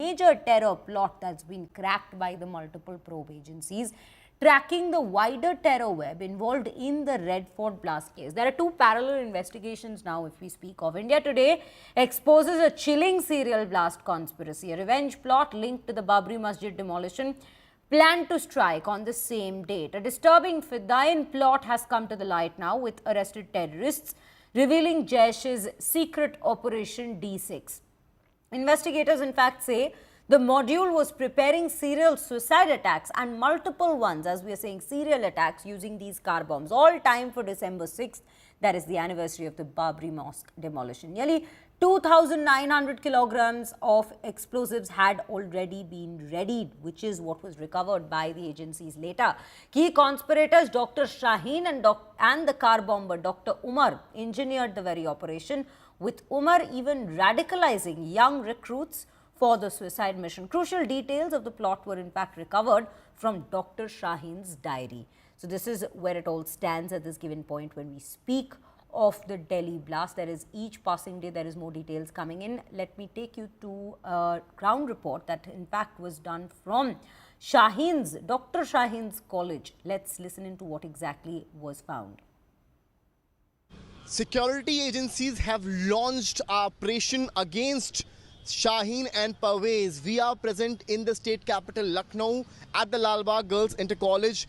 major terror plot that's been cracked by the multiple probe agencies, tracking the wider terror web involved in the Red Fort blast case. There are two parallel investigations now, if we speak of. India Today exposes a chilling serial blast conspiracy, a revenge plot linked to the Babri Masjid demolition, planned to strike on the same date. A disturbing Fedayeen plot has come to the light now, with arrested terrorists revealing Jaish's secret Operation D6. Investigators, in fact, say the module was preparing serial suicide attacks and multiple ones, as we are saying, serial attacks using these car bombs, all timed for December 6th. That is the anniversary of the Babri Mosque demolition. Nearly 2,900 kilograms of explosives had already been readied, which is what was recovered by the agencies later. Key conspirators Dr. Shaheen and the car bomber Dr. Umar engineered the very operation, with Umar even radicalizing young recruits for the suicide mission. Crucial details of the plot were in fact recovered from Dr. Shaheen's diary. So this is where it all stands at this given point when we speak of the Delhi blast. There is each passing day, there is more details coming in. Let me take you to a ground report that in fact was done from Dr. Shaheen's college. Let's listen into what exactly was found. Security agencies have launched an operation against Shaheen and Parvez. We are present in the state capital Lucknow at the Lal Bagh Girls Inter College.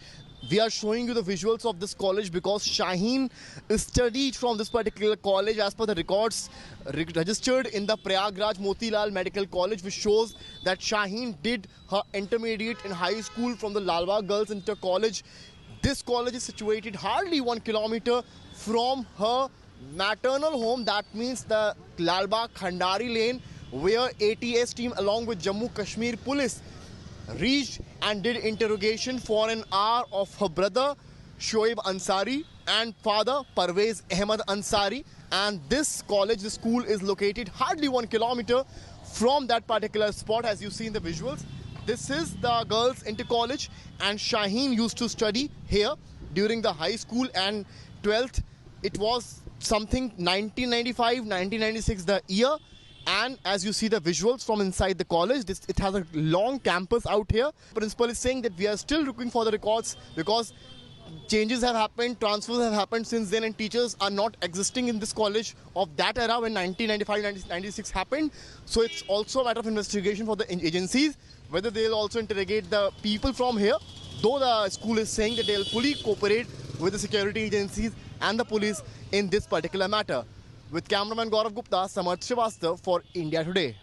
We are showing you the visuals of this college because Shaheen studied from this particular college as per the records registered in the Prayagraj Motilal Medical College, which shows that Shaheen did her intermediate and high school from the Lal Bagh Girls Inter College. This college is situated hardly 1 kilometer from her maternal home. That means the Lal Bagh Khandari Lane, where ATS team along with Jammu Kashmir Police reached and did interrogation for an hour of her brother Shoaib Ansari and father Parvez Ahmed Ansari. And this college, the school, is located hardly 1 kilometer from that particular spot, as you see in the visuals. This is the Girls Inter College, and Shaheen used to study here during the high school and 12th. It was something 1995, 1996 the year. And as you see the visuals from inside the college, it has a long campus out here. Principal is saying that we are still looking for the records because changes have happened, transfers have happened since then, and teachers are not existing in this college of that era when 1995, 1996 happened. So it's also a matter of investigation for the agencies, whether they'll also interrogate the people from here, though the school is saying that they'll fully cooperate with the security agencies and the police in this particular matter. With cameraman Gaurav Gupta, Samarth Srivastava for India Today.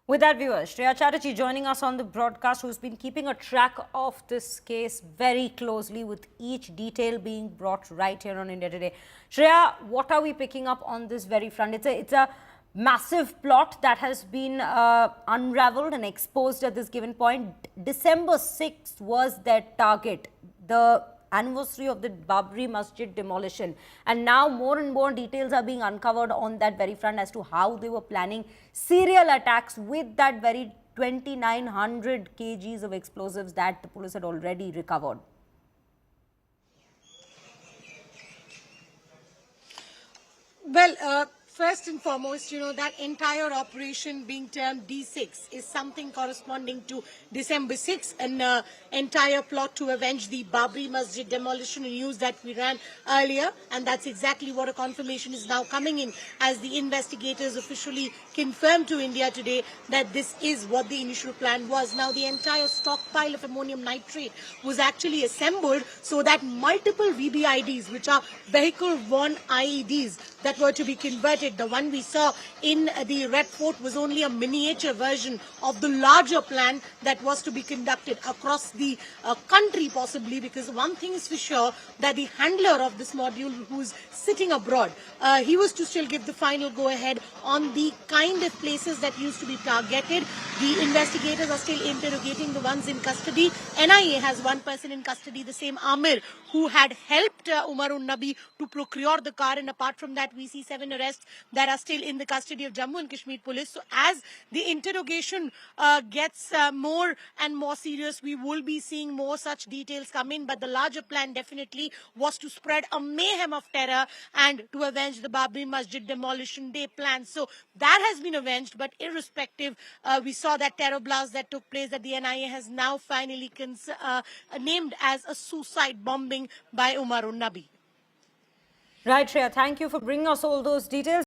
With that, viewers, Shreya Chatterjee joining us on the broadcast, who's been keeping a track of this case very closely, with each detail being brought right here on India Today. Shreya, what are we picking up on this very front? It's a massive plot that has been unraveled and exposed at this given point. December 6th was their target, the anniversary of the Babri Masjid demolition, and now more and more details are being uncovered on that very front as to how they were planning serial attacks with that very 2,900 kgs of explosives that the police had already recovered. Well, first and foremost, that entire operation being termed D6 is something corresponding to December 6th, an entire plot to avenge the Babri Masjid demolition news that we ran earlier. And that's exactly what a confirmation is now coming in, as the investigators officially confirmed to India Today that this is what the initial plan was. Now, the entire stockpile of ammonium nitrate was actually assembled so that multiple VBIDs, which are vehicle-worn IEDs, that were to be converted. The one we saw in the Red Fort was only a miniature version of the larger plan that was to be conducted across the country, possibly, because one thing is for sure, that the handler of this module, who's sitting abroad, he was to still give the final go-ahead on the kind of places that used to be targeted. The investigators are still interrogating the ones in custody. NIA has one person in custody, the same Amir, who had helped Umar Nabi to procure the car, and apart from that, we see 7 arrests that are still in the custody of Jammu and Kashmir police. So as the interrogation gets more and more serious, we will be seeing more such details come in. But the larger plan definitely was to spread a mayhem of terror and to avenge the Babri Masjid demolition day plan. So that has been avenged, but irrespective, we saw that terror blast that took place that the NIA has now finally named as a suicide bombing by Umarun Nabi. Right, Shreya, thank you for bringing us all those details.